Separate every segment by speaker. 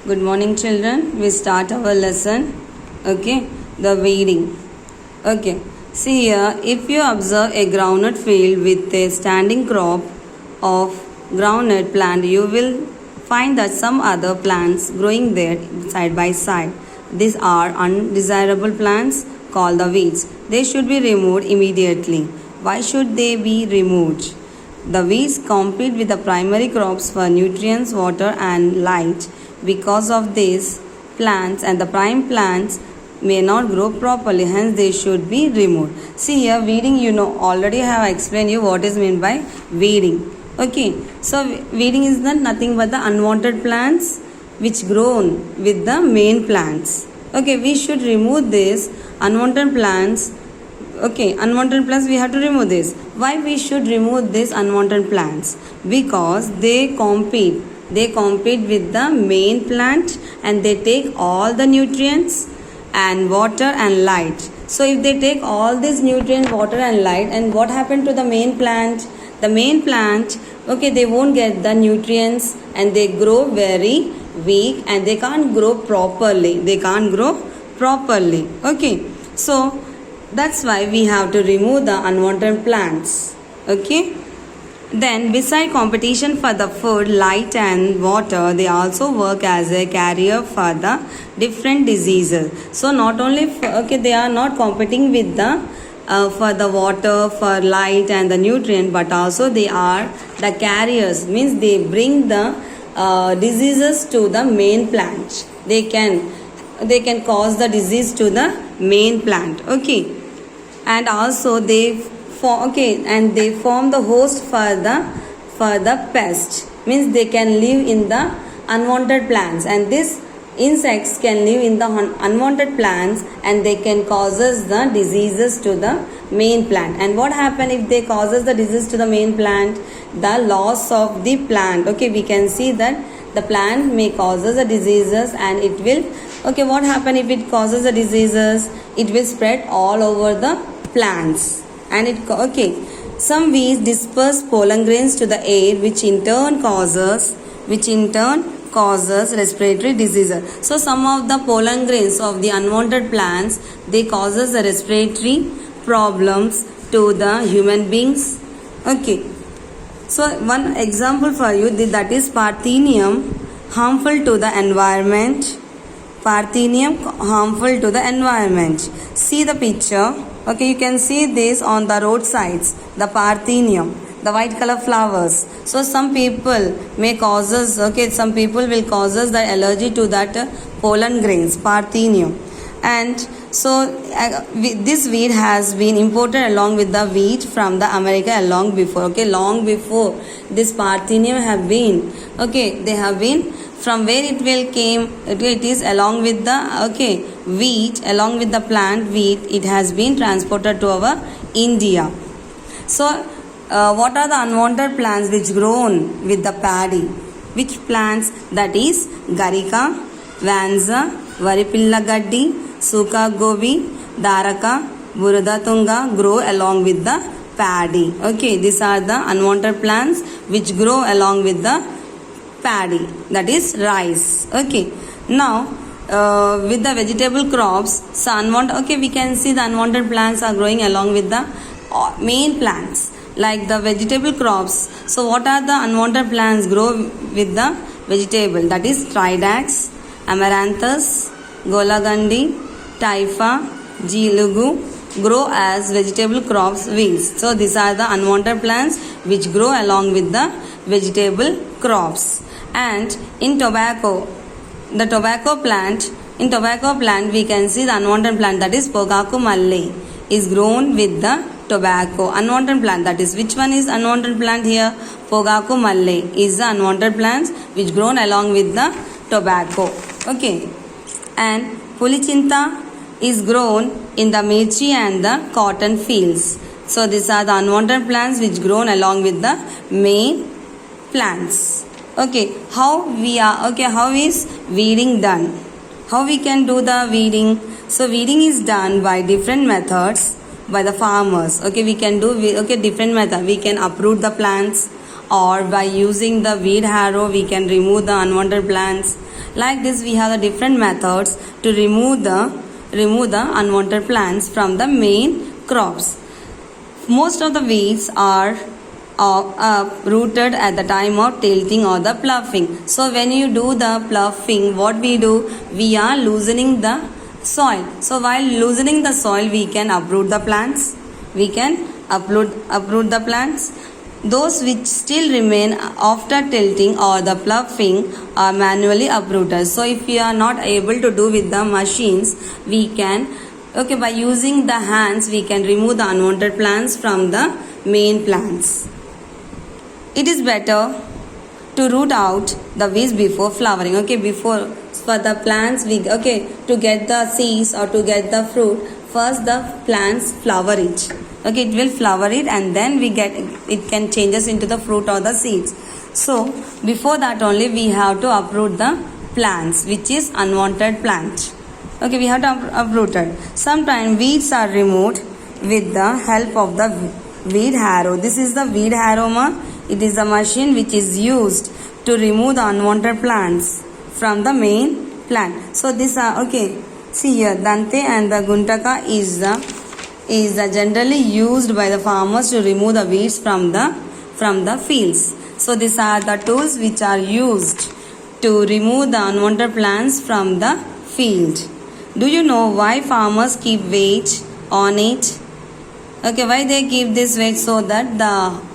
Speaker 1: Good morning, children. We start our lesson. Okay, the weeding. Okay, see here, if you observe a groundnut field with a standing crop of groundnut plant, you will find that some other plants growing there side by side. These are undesirable plants called the weeds. They should be removed immediately. Why should they be removed? The weeds compete with the primary crops for nutrients, water, and light. Because of this, plants and the prime plants may not grow properly, hence they should be removed. See here, weeding, already have explained you what is meant by weeding. Okay, so weeding is nothing but the unwanted plants which grown with the main plants. Okay, we should remove this unwanted plants. Okay, unwanted plants, we have to remove this. Why we should remove these unwanted plants? Because they compete with the main plant and they take all the nutrients and water and light. So if they take all this nutrient, water and light, and what happened to the main plant? The main plant, okay, they won't get the nutrients and they grow very weak and they can't grow properly. Okay, so that's why we have to remove the unwanted plants. Okay, then beside competition for the food, light and water, they also work as a carrier for the different diseases. So not only they are not competing with the for the water, for light and the nutrient, but also they are the carriers, means they bring the diseases to the main plant. They can cause the disease to the main plant. Okay, and also they form the host for the pest, means they can live in the unwanted plants, and these insects can live in the unwanted plants and they can causes the diseases to the main plant. And what happen if they causes the disease to the main plant? The loss of the plant. Okay, we can see that the plant may causes the diseases and it will, what happen if it causes the diseases? It will spread all over the plants, and some weeds disperse pollen grains to the air, which in turn causes respiratory diseases. So some of the pollen grains of the unwanted plants, they causes the respiratory problems to the human beings. Okay, so one example for you, that is Parthenium, harmful to the environment. See the picture. Okay, you can see this on the roadsides, the Parthenium, the white color flowers. So some people will causes the allergy to that pollen grains, Parthenium. And so this weed has been imported along with the wheat from the America long before this Parthenium have been, they have been from where it will came. It is along with the wheat, along with the plant wheat, it has been transported to our India. So what are the unwanted plants which grown with the paddy? Which plants? That is Garika, Vanza, Varipilla Gaddi, Suka Gobi, Daraka, Buradatunga grow along with the paddy. Okay, these are the unwanted plants which grow along with the paddy, that is rice. Okay, now with the vegetable crops, we can see the unwanted plants are growing along with the main plants, like the vegetable crops. So what are the unwanted plants grow with the vegetable? That is Tridax, Amaranthus, Golagandi, Typha, Jilugu grow as vegetable crops weeds. So these are the unwanted plants which grow along with the vegetable crops. And in tobacco plant we can see the unwanted plant, that is Pogaku Malle, is grown with the tobacco. Unwanted plant, that is, which one is unwanted plant here? Pogaku Malle is the unwanted plants which grown along with the tobacco. Okay, and Pulichinta is grown in the mirchi and the cotton fields. So these are the unwanted plants which grown along with the main plants. Okay, how is weeding done? How we can do the weeding? So weeding is done by different methods by the farmers. Okay, we can do different method. We can uproot the plants, or by using the weed harrow we can remove the unwanted plants, Like this, we have the different methods to remove the unwanted plants from the crops. Most of the weeds are uprooted at the time of tilting or the ploughing. So when you do the ploughing, what we do, we are loosening the soil. So while loosening the soil, we can uproot the plants. We can uproot the plants. Those which still remain after tilting or the ploughing are manually uprooted. So if we are not able to do with the machines, we can, by using the hands, we can remove the unwanted plants from the main plants. It is better to root out the weeds before flowering. Before, for the plants, to get the seeds or to get the fruit, first the plants flower it. It will flower it, and then it can change us into the fruit or the seeds. So before that only we have to uproot the plants, which is unwanted plant. We have to uproot it. Sometimes weeds are removed with the help of the weed harrow. This is the weed harrow. It is a machine which is used to remove the unwanted plants from the main plant. So this see here, Dante and the Guntaka is generally used by the farmers to remove the weeds from the fields. So these are the tools which are used to remove the unwanted plants from the field. Do you know why farmers keep weight on it? Why they keep this weight? So that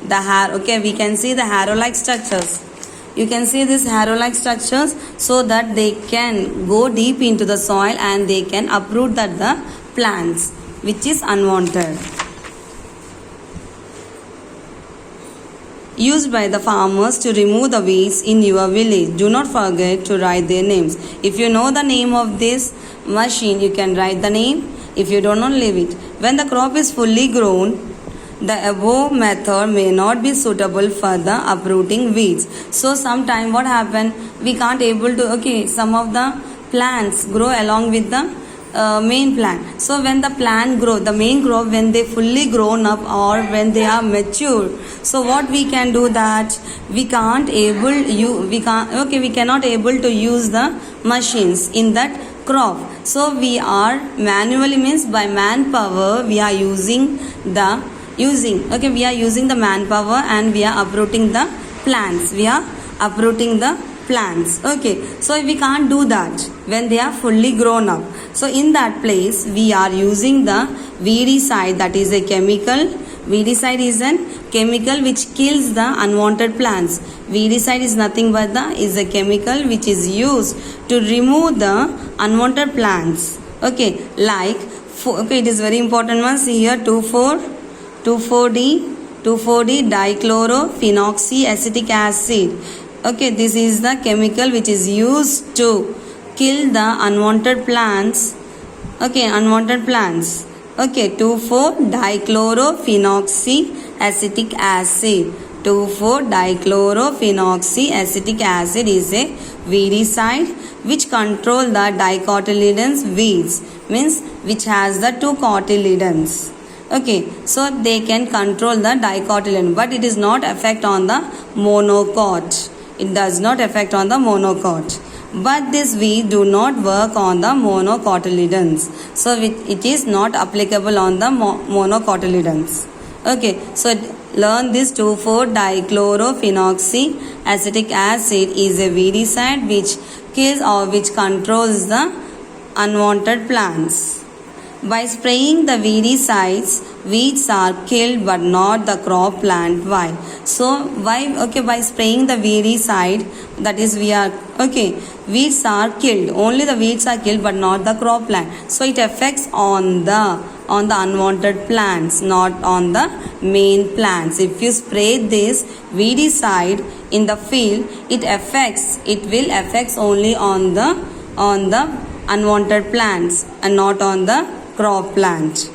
Speaker 1: the hair, we can see the harrow-like structures. You can see these harrow-like structures, so that they can go deep into the soil and they can uproot the plants which is unwanted. Used by the farmers to remove the weeds in your village. Do not forget to write their names. If you know the name of this machine, you can write the name. If you do not, leave it. When the crop is fully grown, the above method may not be suitable for the uprooting weeds. So sometime what happen, we can't able to, some of the plants grow along with the main plant. So when the plant grow, the main crop, when they fully grown up or when they are mature, so what we can do that we cannot able to use the machines in that crop. So we are manually, means by manpower, we are using the manpower, and we are uprooting the plants. So we can't do that when they are fully grown up. So in that place, we are using the weedicide, that is a chemical. Weedicide is a chemical which kills the unwanted plants. Weedicide is nothing but is a chemical which is used to remove the unwanted plants. Like it is very important one. See here, 2,4-D dichlorophenoxyacetic acid. This is the chemical which is used to kill the unwanted plants. 2,4-dichlorophenoxyacetic acid. 2,4-dichlorophenoxyacetic acid is a weedicide which control the dicotyledons weeds, means which has the two cotyledons. So they can control the dicotyledon, but it is not affect on the monocot. It does not affect on the monocot. But this weed do not work on the monocotyledons. So it is not applicable on the monocotyledons. So learn this 2,4-dichlorophenoxyacetic acid is a weedicide which kills or which controls the unwanted plants. By spraying the weedicides, weeds are killed but not the crop plant. Why? So why? By spraying the weedicide, that is weeds are killed. Only the weeds are killed but not the crop plant. So it affects on the unwanted plants, not on the main plants. If you spray this weedicide in the field, it will affect only on the unwanted plants and not on the crop plant.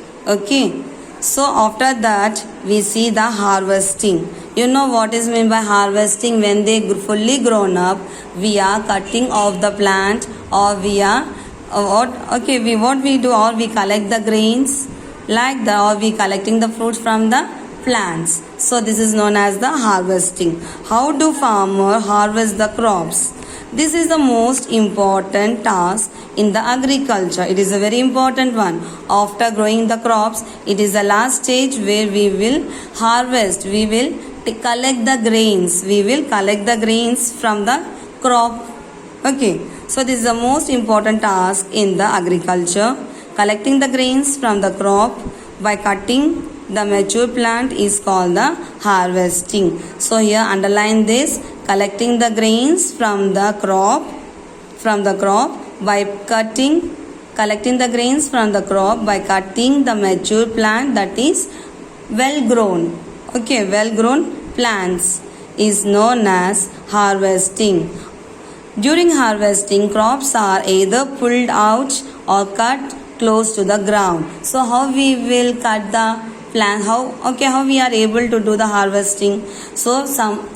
Speaker 1: So after that we see the harvesting. You know what is meant by harvesting? When they fully grown up, we are cutting off the plant, or we are what we do, or we collect the grains like that, or we collecting the fruits from the plants. So this is known as the harvesting. How do farmers harvest the crops? This is the most important task in the agriculture. It is a very important one. After growing the crops, it is the last stage where we will harvest. We will collect the grains. We will collect the grains from the crop. Okay. So this is the most important task in the agriculture. Collecting the grains from the crop by cutting the mature plant is called the harvesting. So here underline this, collecting the grains from the crop by collecting the grains from the crop by cutting the mature plant, that is well grown. Okay, well grown plants is known as harvesting. During harvesting, crops are either pulled out or cut close to the ground. So how we will cut the plant, how we are able to do the harvesting? So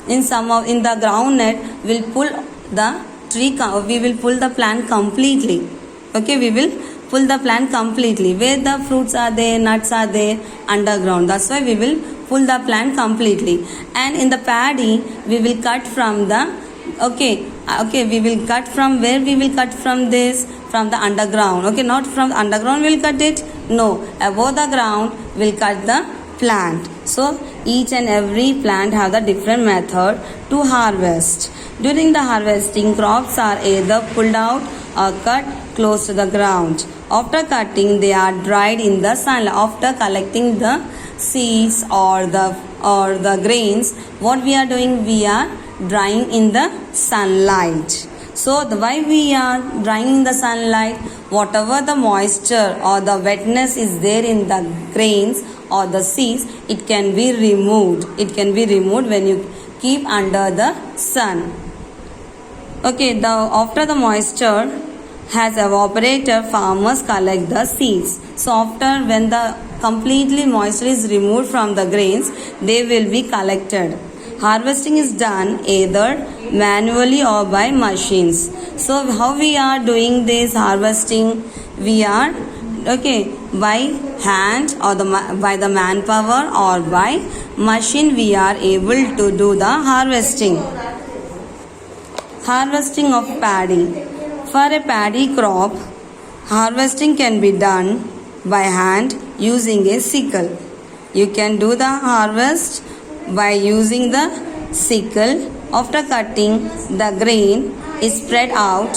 Speaker 1: in the ground net we'll pull the tree, we will pull the plant completely. Okay, we will pull the plant completely. Where the fruits are there, nuts are there, underground. That's why we will pull the plant completely. And in the paddy we will cut from the we will cut from where? We will cut from this, from the underground. Okay, not from the underground we'll cut it. No, above the ground we'll cut the plant. So each and every plant have the different method to harvest. During the harvesting, crops are either pulled out or cut close to the ground. After cutting, they are dried in the sun. After collecting the seeds or the grains, what we are doing? We are drying in the sunlight. So why we are drying in the sunlight? Whatever the moisture or the wetness is there in the grains or the seeds, it can be removed. It can be removed when you keep under the sun. Okay, after the moisture has evaporated, farmers collect the seeds. So after when the completely moisture is removed from the grains, they will be collected. Harvesting is done either manually or by machines. So how we are doing this harvesting? We are by hand or by the manpower or by machine we are able to do the harvesting. Harvesting of paddy. For a paddy crop, harvesting can be done by hand using a sickle. You can do the harvest by using the sickle. After cutting, the grain is spread out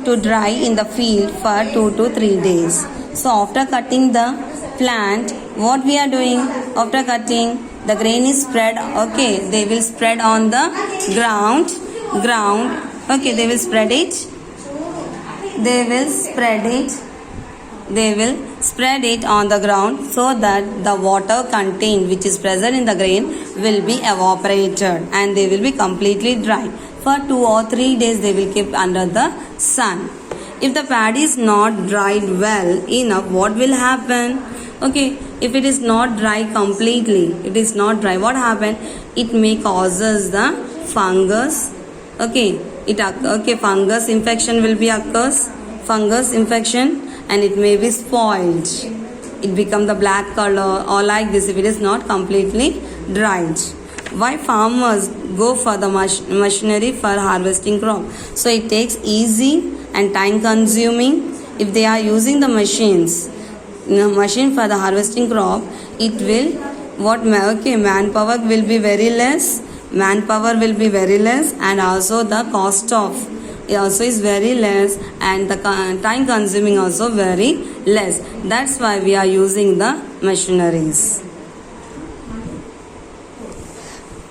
Speaker 1: to dry in the field for 2 to 3 days. So after cutting the plant, what we are doing? After cutting, the grain is spread. Okay, they will spread on the ground. Okay, they will spread it. They will spread it on the ground so that the water contained which is present in the grain will be evaporated and they will be completely dry. For 2 or 3 days they will keep under the sun. If the paddy is not dried well enough, what will happen? Okay, if it is not dry completely, it is not dry, what happen? It may causes the fungus. Fungus infection will be occurs. Fungus infection, and it may be spoiled. It become the black color or like this if it is not completely dried. Why farmers go for the machinery for harvesting crop? So it takes easy and time consuming. If they are using the machine for the harvesting crop, it will manpower will be very less. And also the cost of also is very less and the time consuming also very less. That's why we are using the machineries.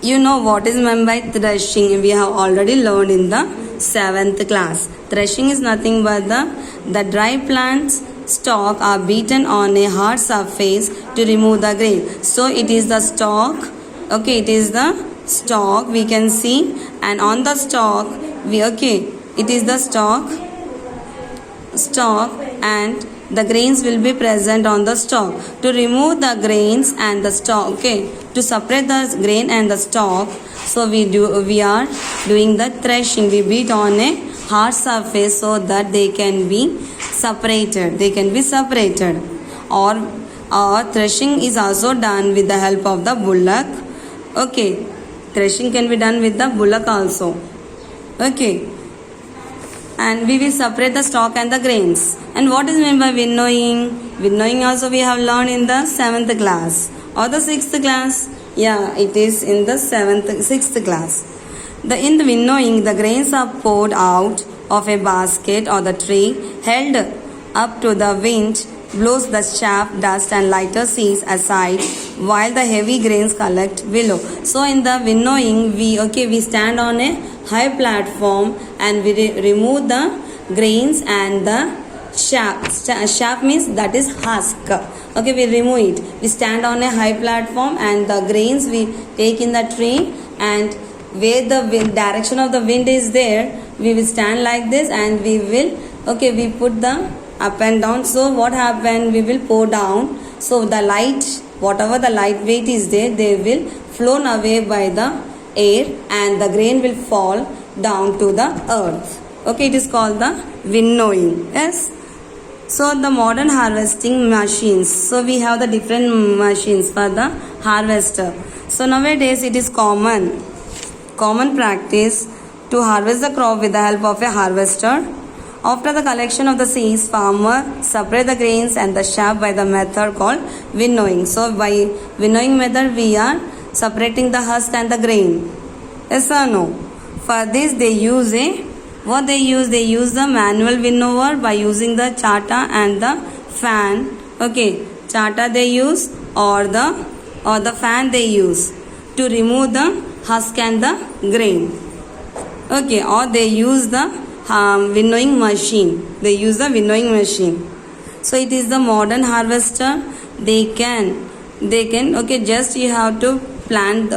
Speaker 1: You know what is meant by threshing? We have already learned in the 7th class. Threshing is nothing but the dry plants stalk are beaten on a hard surface to remove the grain. So it is the stalk. Okay, it is the stalk we can see, and on the stalk it is the stalk and the grains will be present on the stalk. To remove the grains and the stalk, to separate the grain and the stalk, so we are doing the threshing. We beat on a hard surface so that they can be separated. Or threshing is also done with the help of the bullock. Threshing can be done with the bullock also. Okay, and we will separate the stalk and the grains. And what is meant by winnowing? Winnowing also we have learned in the 7th class or the 6th class. Yeah, it is in the 6th class. In the winnowing, the grains are poured out of a basket or the tray, held up to the wind, blows the chaff, dust and lighter seeds aside while the heavy grains collect below. So in the winnowing, we stand on a high platform and we remove the grains and the chaff. Chaff means that is husk. Okay, we remove it. We stand on a high platform and the grains we take in the tray, and where the direction of the wind is there, we will stand like this and we put the up and down. So what happened, we will pour down. So the light, whatever the light weight is there, they will flown away by the air and the grain will fall down to the earth. Okay, it is called the winnowing. Yes. So the modern harvesting machines. So we have the different machines for the harvester. So nowadays it is common practice to harvest the crop with the help of a harvester. After the collection of the seeds, farmer separate the grains and the chaff by the method called winnowing. So by winnowing method, we are separating the husk and the grain. Yes or no? For this, they use the manual winnower by using the chata and the fan. Okay, chata they use or the fan they use to remove the husk and the grain. Okay, or they use the winnowing machine. They use the winnowing machine. So it is the modern harvester. They can just you have to plant,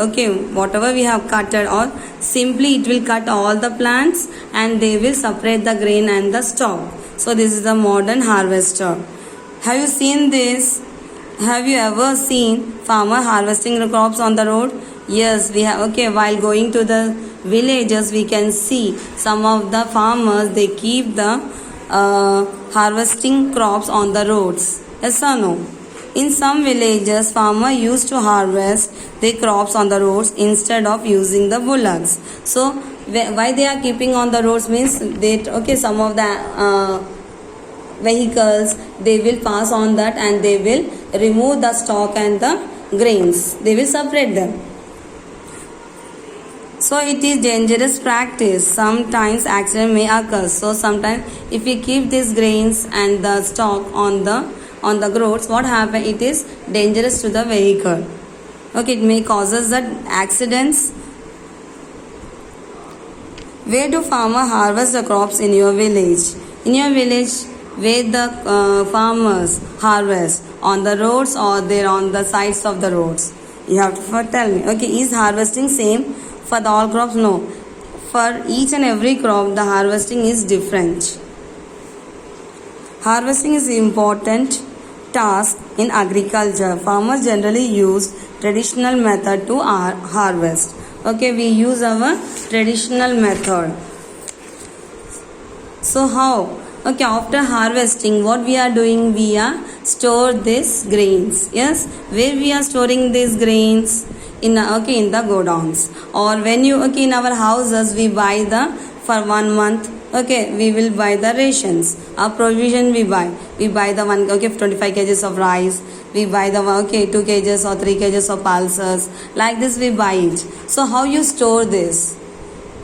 Speaker 1: whatever we have cutted, or simply it will cut all the plants and they will separate the grain and the stalk. So this is the modern harvester. Have you seen this? Have you ever seen farmer harvesting the crops on the road? Yes, we have. Okay, while going to the villages, we can see some of the farmers, they keep the harvesting crops on the roads. Yes or no? In some villages, farmers used to harvest their crops on the roads instead of using the bullocks. So why they are keeping on the roads means some of the vehicles, they will pass on that and they will remove the stalk and the grains. They will separate them. So it is dangerous practice. Sometimes accident may occur. So sometimes if we keep these grains and the stalk on the roads, what happens? It is dangerous to the vehicle. Okay, it may causes the accidents. Where do farmers harvest the crops in your village? In your village, where the farmers harvest? On the roads or they're on the sides of the roads? You have to tell me. Okay, is harvesting same for the all crops? No. For each and every crop, the harvesting is different. Harvesting is important task in agriculture. Farmers generally use traditional method to harvest. Okay, we use our traditional method. So how? Okay, after harvesting, what we are doing? We are store these grains. Yes, where we are storing these grains? In the godowns. Or when in our houses we buy for 1 month. Okay, we will buy the rations. Our provision we buy the 25 kgs of rice. We buy the 2 kgs or 3 kgs of pulses. Like this we buy it. So how you store this?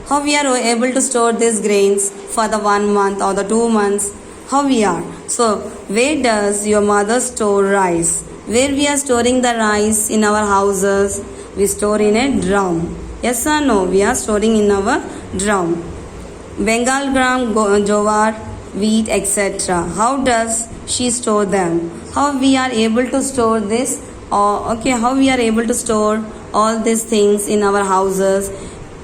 Speaker 1: How we are able to store these grains for the 1 month or the 2 months? How we are? So where does your mother store rice? Where we are storing the rice in our houses? We store in a drum. Yes or no? We are storing in our drum. Bengal gram, jowar, wheat, etc. How does she store them? How we are able to store this? How we are able to store all these things in our houses?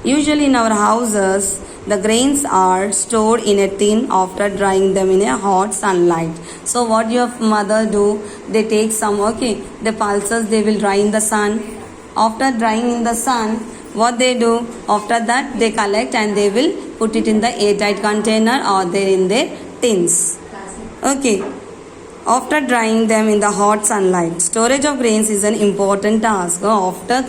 Speaker 1: Usually in our houses, the grains are stored in a tin after drying them in a hot sunlight. So what your mother do? They take some, the pulses they will dry in the sun. After drying in the sun, what they do? After that, they collect and they will put it in the airtight container or they're in their tins. Okay. After drying them in the hot sunlight, storage of grains is an important task. After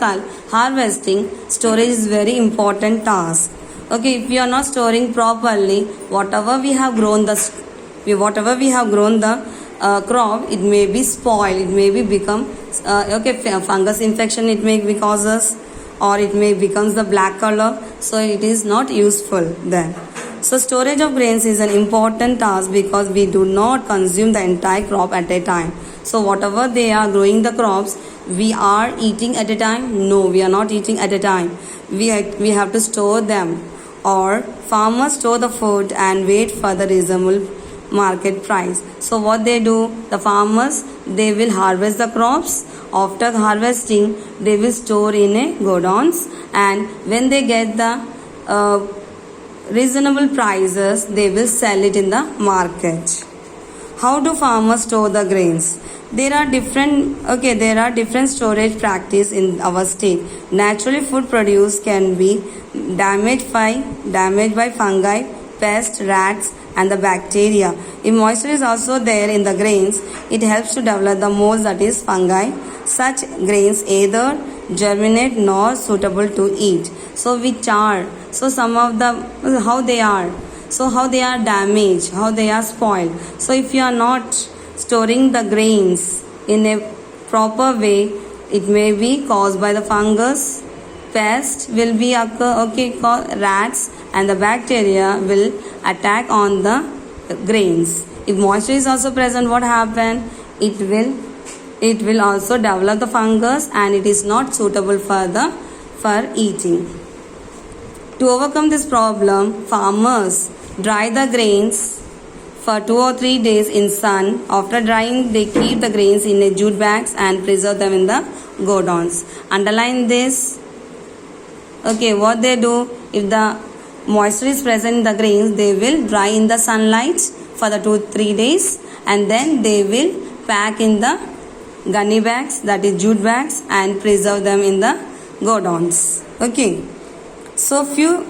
Speaker 1: harvesting, storage is very important task. Okay, if we are not storing properly, whatever we have grown the crop, it may be spoiled, it may be become fungus infection, it may be causes, or it may becomes the black color, so it is not useful then. So storage of grains is an important task because we do not consume the entire crop at a time. So whatever they are growing the crops, we are eating at a time? No, we are not eating at a time. We have to store them, or farmers store the food and wait for the reasonable market price. So what they do, the farmers, they will harvest the crops. After harvesting, they will store in a godowns, and when they get the reasonable prices, they will sell it in the market. How do farmers store the grains? There are different storage practice in our state. Naturally, food produce can be damaged by fungi, pests, rats, and the bacteria. If moisture is also there in the grains, it helps to develop the mold, that is fungi. Such grains either germinate nor suitable to eat. So which are, so some of the, how they are damaged, how they are spoiled. So if you are not storing the grains in a proper way, it may be caused by the fungus, pest will be rats, and the bacteria will attack on the grains. If moisture is also present, what happen? It will also develop the fungus, and it is not suitable for eating. To overcome this problem, farmers dry the grains for 2 or 3 days in sun. After drying, they keep the grains in a jute bags and preserve them in the godowns. Underline this. Okay, what they do, if the moisture is present in the grains, they will dry in the sunlight for the 2-3 days, and then they will pack in the gunny bags, that is jute bags, and preserve them in the godowns. Okay, so few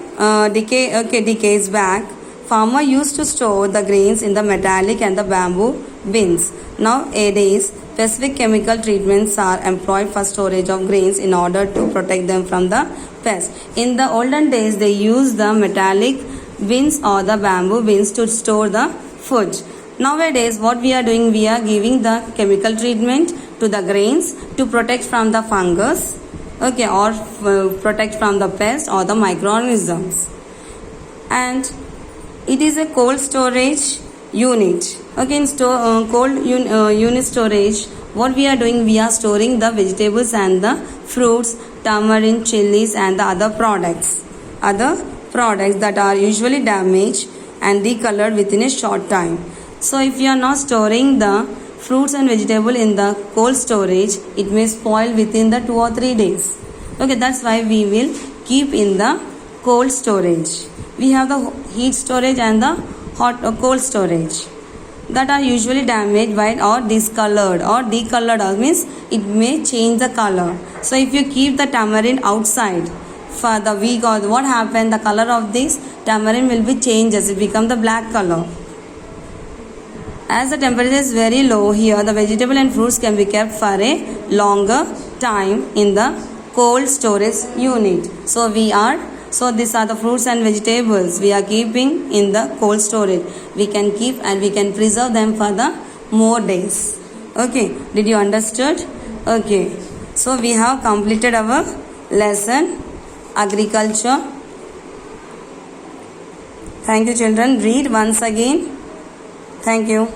Speaker 1: decades back, farmer used to store the grains in the metallic and the bamboo bins. Nowadays, specific chemical treatments are employed for storage of grains in order to protect them from the pests. In the olden days, they used the metallic bins or the bamboo bins to store the food. Nowadays, what we are doing, we are giving the chemical treatment to the grains to protect from the fungus, or protect from the pest or the microorganisms. And it is a cold storage unit. In cold unit storage, what we are doing, we are storing the vegetables and the fruits, tamarind, chilies, and the other products that are usually damaged and decolored within a short time. So if you are not storing the fruits and vegetable in the cold storage, it may spoil within the 2 or 3 days. That's why we will keep in the cold storage. We have the heat storage and the hot or cold storage that are usually damaged by or discolored, or decolored means it may change the color. So if you keep the tamarind outside for the week, or what happen, the color of this tamarind will be changes, it become the black color. As the temperature is very low here, the vegetable and fruits can be kept for a longer time in the cold storage unit. So these are the fruits and vegetables we are keeping in the cold storage. We can keep and we can preserve them for the more days. Okay, did you understood? Okay, so we have completed our lesson agriculture. Thank you children. Read once again. Thank you.